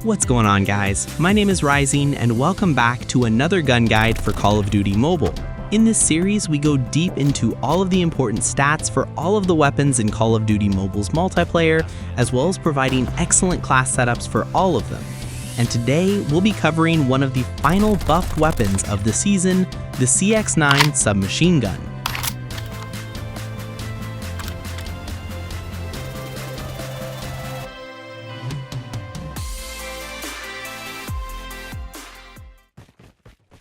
What's going on, guys? My name is Rising, and welcome back to another gun guide for Call of Duty Mobile. In this series, we go deep into all of the important stats for all of the weapons in Call of Duty Mobile's multiplayer, as well as providing excellent class setups for all of them. And today, we'll be covering one of the final buffed weapons of the season, the CX-9 submachine gun.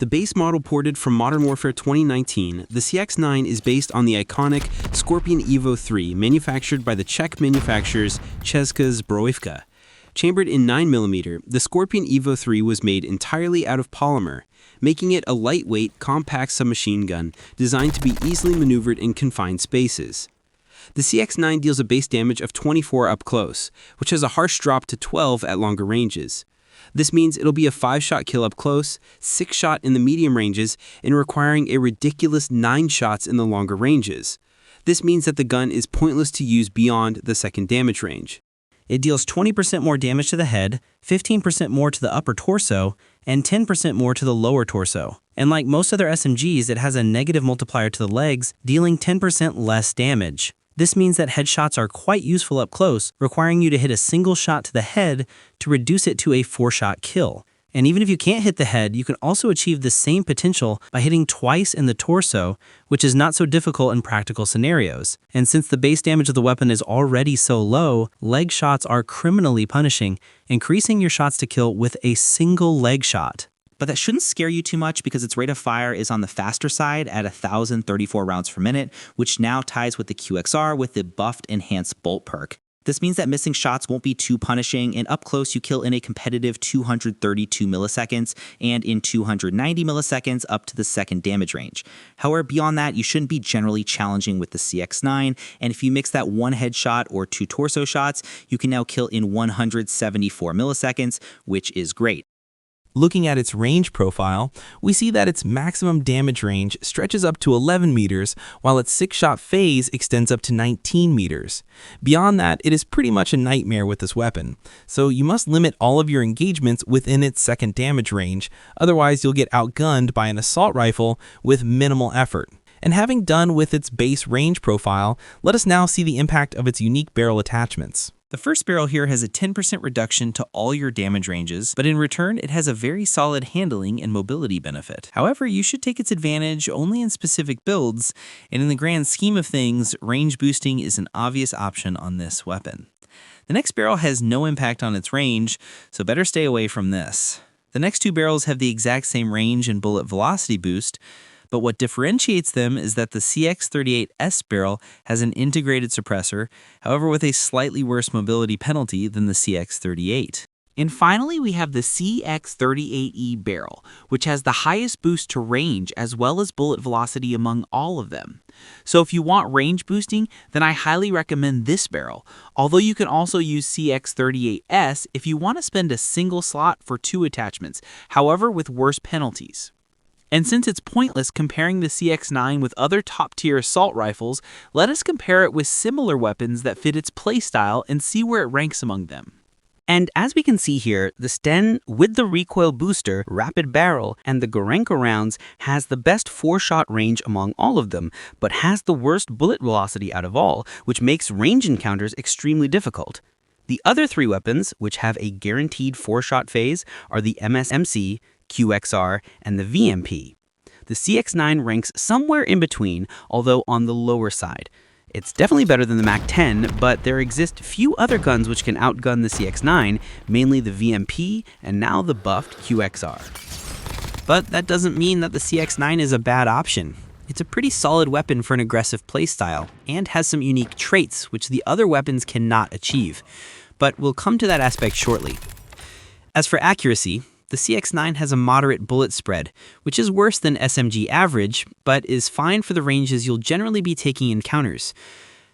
The base model ported from Modern Warfare 2019, the CX-9 is based on the iconic Scorpion Evo 3 manufactured by the Czech manufacturers Česká Zbrojovka. Chambered in 9mm, the Scorpion Evo 3 was made entirely out of polymer, making it a lightweight, compact submachine gun designed to be easily maneuvered in confined spaces. The CX-9 deals a base damage of 24 up close, which has a harsh drop to 12 at longer ranges. This means it'll be a 5-shot kill up close, 6-shot in the medium ranges, and requiring a ridiculous 9 shots in the longer ranges. This means that the gun is pointless to use beyond the second damage range. It deals 20% more damage to the head, 15% more to the upper torso, and 10% more to the lower torso. And like most other SMGs, it has a negative multiplier to the legs, dealing 10% less damage. This means that headshots are quite useful up close, requiring you to hit a single shot to the head to reduce it to a 4-shot kill. And even if you can't hit the head, you can also achieve the same potential by hitting twice in the torso, which is not so difficult in practical scenarios. And since the base damage of the weapon is already so low, leg shots are criminally punishing, increasing your shots to kill with a single leg shot. But that shouldn't scare you too much because its rate of fire is on the faster side at 1,034 rounds per minute, which now ties with the QXR with the buffed enhanced bolt perk. This means that missing shots won't be too punishing, and up close you kill in a competitive 232 milliseconds and in 290 milliseconds up to the second damage range. However, beyond that, you shouldn't be generally challenging with the CX-9, and if you mix that 1 headshot or 2 torso shots, you can now kill in 174 milliseconds, which is great. Looking at its range profile, we see that its maximum damage range stretches up to 11 meters, while its 6-shot phase extends up to 19 meters. Beyond that, it is pretty much a nightmare with this weapon, so you must limit all of your engagements within its second damage range, otherwise you'll get outgunned by an assault rifle with minimal effort. And having done with its base range profile, let us now see the impact of its unique barrel attachments. The first barrel here has a 10% reduction to all your damage ranges, but in return, it has a very solid handling and mobility benefit. However, you should take its advantage only in specific builds, and in the grand scheme of things, range boosting is an obvious option on this weapon. The next barrel has no impact on its range, so better stay away from this. The next 2 barrels have the exact same range and bullet velocity boost, but what differentiates them is that the CX-38S barrel has an integrated suppressor, however with a slightly worse mobility penalty than the CX-38. And finally, we have the CX-38E barrel, which has the highest boost to range as well as bullet velocity among all of them. So if you want range boosting, then I highly recommend this barrel, although you can also use CX-38S if you want to spend a single slot for 2 attachments, however with worse penalties. And since it's pointless comparing the CX-9 with other top-tier assault rifles, let us compare it with similar weapons that fit its playstyle and see where it ranks among them. And as we can see here, the Sten with the recoil booster, rapid barrel, and the Gorenka rounds has the best 4-shot range among all of them, but has the worst bullet velocity out of all, which makes range encounters extremely difficult. The other 3 weapons, which have a guaranteed 4-shot phase, are the MSMC, QXR, and the VMP. The CX-9 ranks somewhere in between, although on the lower side. It's definitely better than the MAC-10, but there exist few other guns which can outgun the CX-9, mainly the VMP and now the buffed QXR. But that doesn't mean that the CX-9 is a bad option. It's a pretty solid weapon for an aggressive playstyle, and has some unique traits which the other weapons cannot achieve. But we'll come to that aspect shortly. As for accuracy, the CX-9 has a moderate bullet spread, which is worse than SMG average, but is fine for the ranges you'll generally be taking in counters.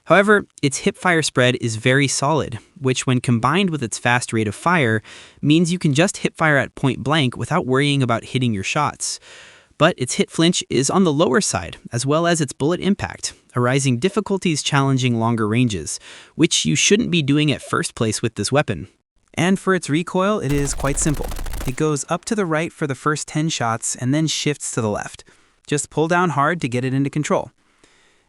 However, its hipfire spread is very solid, which when combined with its fast rate of fire, means you can just hipfire at point blank without worrying about hitting your shots. But its hit flinch is on the lower side, as well as its bullet impact, arising difficulties challenging longer ranges, which you shouldn't be doing at first place with this weapon. And for its recoil, it is quite simple. It goes up to the right for the first 10 shots and then shifts to the left. Just pull down hard to get it into control.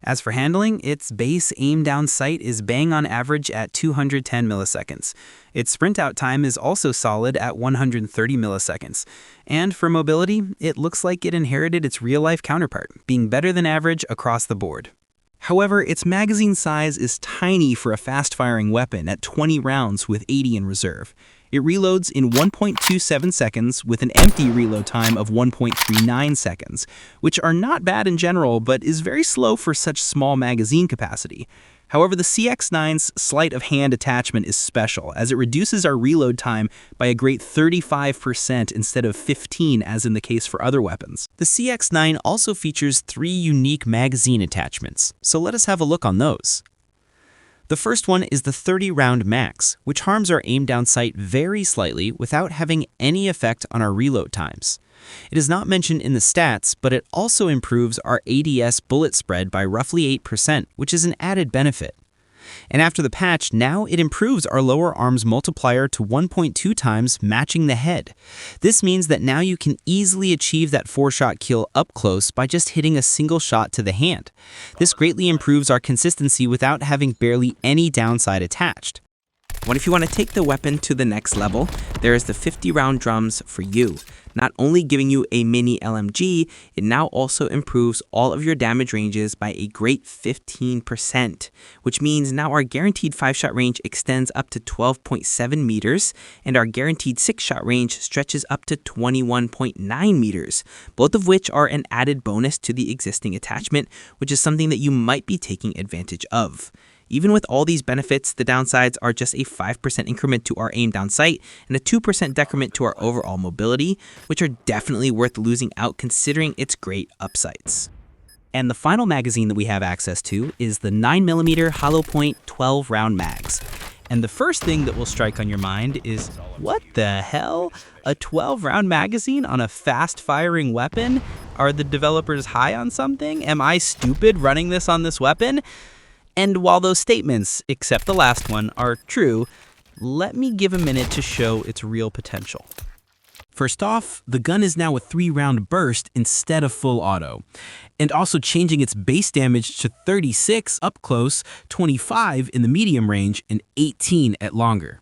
As for handling, its base aim down sight is bang on average at 210 milliseconds. Its sprint out time is also solid at 130 milliseconds. And for mobility, it looks like it inherited its real-life counterpart, being better than average across the board. However, its magazine size is tiny for a fast-firing weapon at 20 rounds with 80 in reserve. It reloads in 1.27 seconds with an empty reload time of 1.39 seconds, which are not bad in general, but is very slow for such small magazine capacity. However, the CX-9's sleight of hand attachment is special, as it reduces our reload time by a great 35% instead of 15% as in the case for other weapons. The CX-9 also features 3 unique magazine attachments, so let us have a look on those. The first one is the 30-round max, which harms our aim down sight very slightly without having any effect on our reload times. It is not mentioned in the stats, but it also improves our ADS bullet spread by roughly 8%, which is an added benefit. And after the patch, now it improves our lower arms multiplier to 1.2 times, matching the head. This means that now you can easily achieve that 4-shot kill up close by just hitting a single shot to the hand. This greatly improves our consistency without having barely any downside attached. What if you want to take the weapon to the next level? There is the 50-round drums for you. Not only giving you a mini LMG, it now also improves all of your damage ranges by a great 15%, which means now our guaranteed 5-shot range extends up to 12.7 meters, and our guaranteed 6-shot range stretches up to 21.9 meters, both of which are an added bonus to the existing attachment, which is something that you might be taking advantage of. Even with all these benefits, the downsides are just a 5% increment to our aim down sight and a 2% decrement to our overall mobility, which are definitely worth losing out considering its great upsides. And the final magazine that we have access to is the 9mm hollow point 12-round mags. And the first thing that will strike on your mind is, what the hell? A 12-round magazine on a fast-firing weapon? Are the developers high on something? Am I stupid running this on this weapon? And while those statements, except the last one, are true, let me give a minute to show its real potential. First off, the gun is now a 3-round burst instead of full auto, and also changing its base damage to 36 up close, 25 in the medium range, and 18 at longer.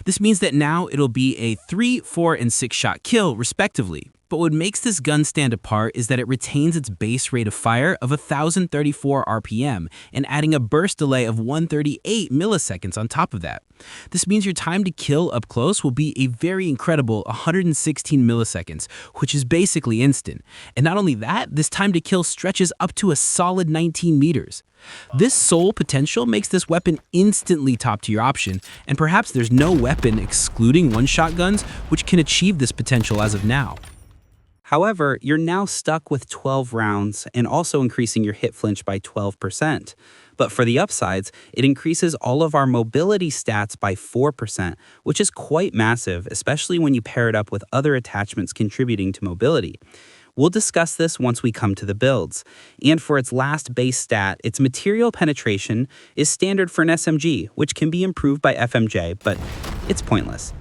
This means that now it'll be a 3, 4, and 6-shot kill, respectively. But what makes this gun stand apart is that it retains its base rate of fire of 1,034 RPM and adding a burst delay of 138 milliseconds on top of that. This means your time to kill up close will be a very incredible 116 milliseconds, which is basically instant. And not only that, this time to kill stretches up to a solid 19 meters. This sole potential makes this weapon instantly top tier option, and perhaps there's no weapon excluding one-shot guns which can achieve this potential as of now. However, you're now stuck with 12 rounds and also increasing your hit flinch by 12%. But for the upsides, it increases all of our mobility stats by 4%, which is quite massive, especially when you pair it up with other attachments contributing to mobility. We'll discuss this once we come to the builds. And for its last base stat, its material penetration is standard for an SMG, which can be improved by FMJ, but it's pointless.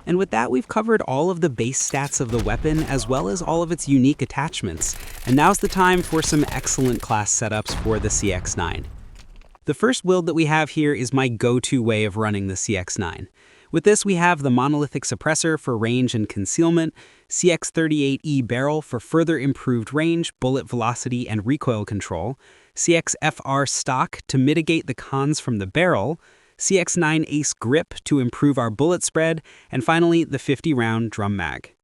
And with that, we've covered all of the base stats of the weapon as well as all of its unique attachments. And now's the time for some excellent class setups for the CX-9. The first build that we have here is my go-to way of running the CX-9. With this, we have the monolithic suppressor for range and concealment, CX-38E barrel for further improved range, bullet velocity, and recoil control, CX-FR stock to mitigate the cons from the barrel, CX-9 Ace grip to improve our bullet spread, and finally, the 50-round drum mag.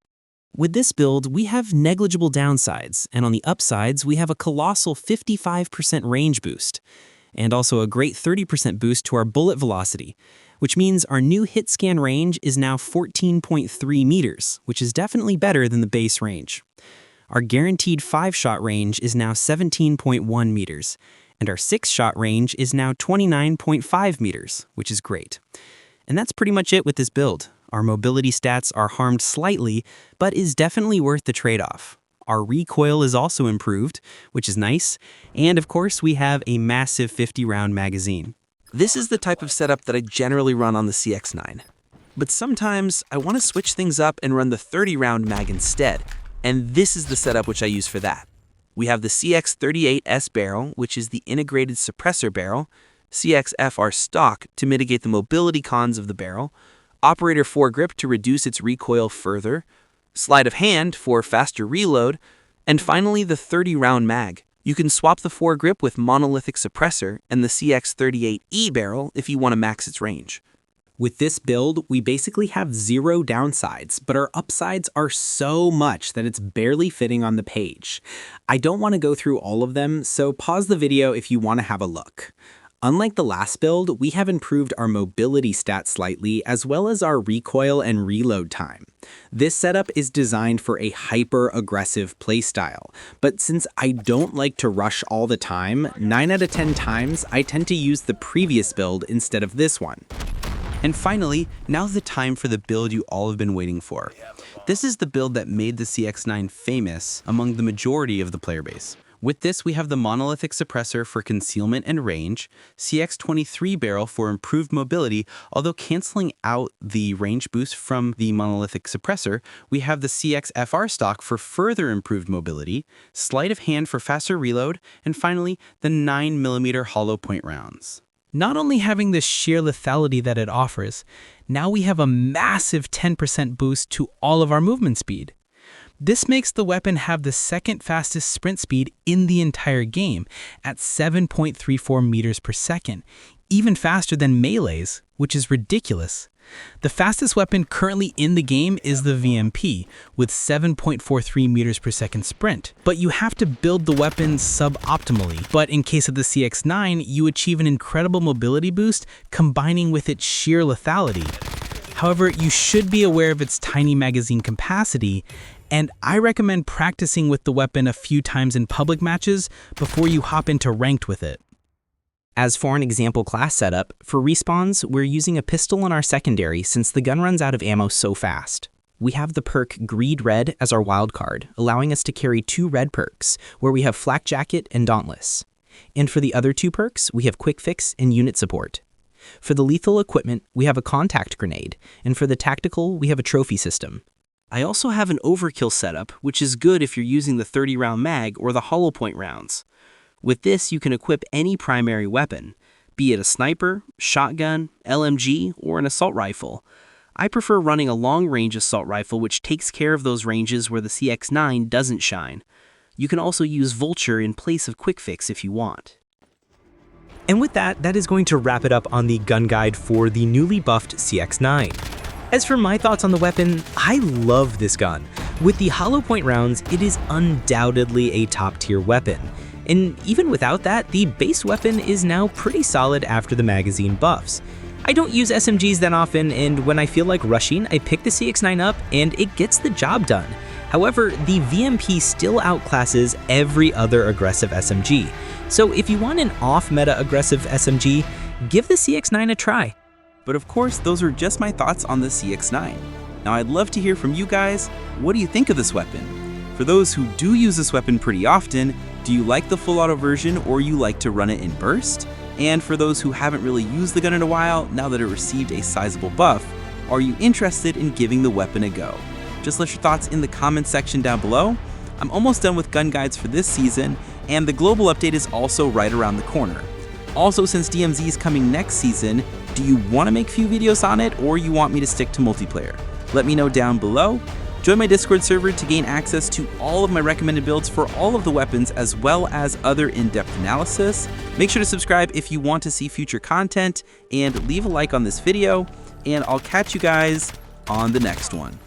With this build, we have negligible downsides, and on the upsides, we have a colossal 55% range boost, and also a great 30% boost to our bullet velocity, which means our new hit scan range is now 14.3 meters, which is definitely better than the base range. Our guaranteed 5-shot range is now 17.1 meters, and our 6-shot range is now 29.5 meters, which is great. And that's pretty much it with this build. Our mobility stats are harmed slightly, but is definitely worth the trade-off. Our recoil is also improved, which is nice, and of course we have a massive 50-round magazine. This is the type of setup that I generally run on the CX-9. But sometimes I want to switch things up and run the 30-round mag instead, and this is the setup which I use for that. We have the CX-38S barrel, which is the integrated suppressor barrel, CX-FR stock to mitigate the mobility cons of the barrel, operator foregrip to reduce its recoil further, sleight of hand for faster reload, and finally the 30-round mag. You can swap the foregrip with monolithic suppressor and the CX-38E barrel if you want to max its range. With this build, we basically have 0 downsides, but our upsides are so much that it's barely fitting on the page. I don't want to go through all of them, so pause the video if you want to have a look. Unlike the last build, we have improved our mobility stats slightly, as well as our recoil and reload time. This setup is designed for a hyper-aggressive playstyle, but since I don't like to rush all the time, 9 out of 10 times I tend to use the previous build instead of this one. And finally, now's the time for the build you all have been waiting for. This is the build that made the CX-9 famous among the majority of the player base. With this, we have the monolithic suppressor for concealment and range, CX-23 barrel for improved mobility, although canceling out the range boost from the monolithic suppressor, we have the CX-FR stock for further improved mobility, sleight of hand for faster reload, and finally, the 9mm hollow point rounds. Not only having the sheer lethality that it offers, now we have a massive 10% boost to all of our movement speed. This makes the weapon have the second fastest sprint speed in the entire game at 7.34 meters per second, even faster than melee's, which is ridiculous. The fastest weapon currently in the game is the VMP, with 7.43 meters per second sprint. But you have to build the weapon suboptimally. But in case of the CX-9, you achieve an incredible mobility boost combining with its sheer lethality. However, you should be aware of its tiny magazine capacity, and I recommend practicing with the weapon a few times in public matches before you hop into ranked with it. As for an example class setup, for respawns, we're using a pistol in our secondary since the gun runs out of ammo so fast. We have the perk Greed Red as our wild card, allowing us to carry 2 red perks, where we have Flak Jacket and Dauntless. And for the other 2 perks, we have Quick Fix and Unit Support. For the lethal equipment, we have a Contact Grenade, and for the tactical, we have a Trophy System. I also have an Overkill setup, which is good if you're using the 30-round mag or the hollow point rounds. With this, you can equip any primary weapon, be it a sniper, shotgun, LMG, or an assault rifle. I prefer running a long-range assault rifle which takes care of those ranges where the CX-9 doesn't shine. You can also use Vulture in place of Quick Fix if you want. And with that, that is going to wrap it up on the gun guide for the newly buffed CX-9. As for my thoughts on the weapon, I love this gun. With the hollow point rounds, it is undoubtedly a top-tier weapon. And even without that, the base weapon is now pretty solid after the magazine buffs. I don't use SMGs that often, and when I feel like rushing, I pick the CX-9 up and it gets the job done. However, the VMP still outclasses every other aggressive SMG. So if you want an off-meta aggressive SMG, give the CX-9 a try. But of course, those are just my thoughts on the CX-9. Now I'd love to hear from you guys. What do you think of this weapon? For those who do use this weapon pretty often, do you like the full auto version or you like to run it in burst? And for those who haven't really used the gun in a while, now that it received a sizable buff, are you interested in giving the weapon a go? Just let your thoughts in the comments section down below. I'm almost done with gun guides for this season, and the global update is also right around the corner. Also, since DMZ is coming next season, do you want to make a few videos on it or you want me to stick to multiplayer? Let me know down below. Join my Discord server to gain access to all of my recommended builds for all of the weapons as well as other in-depth analysis. Make sure to subscribe if you want to see future content and leave a like on this video, and I'll catch you guys on the next one.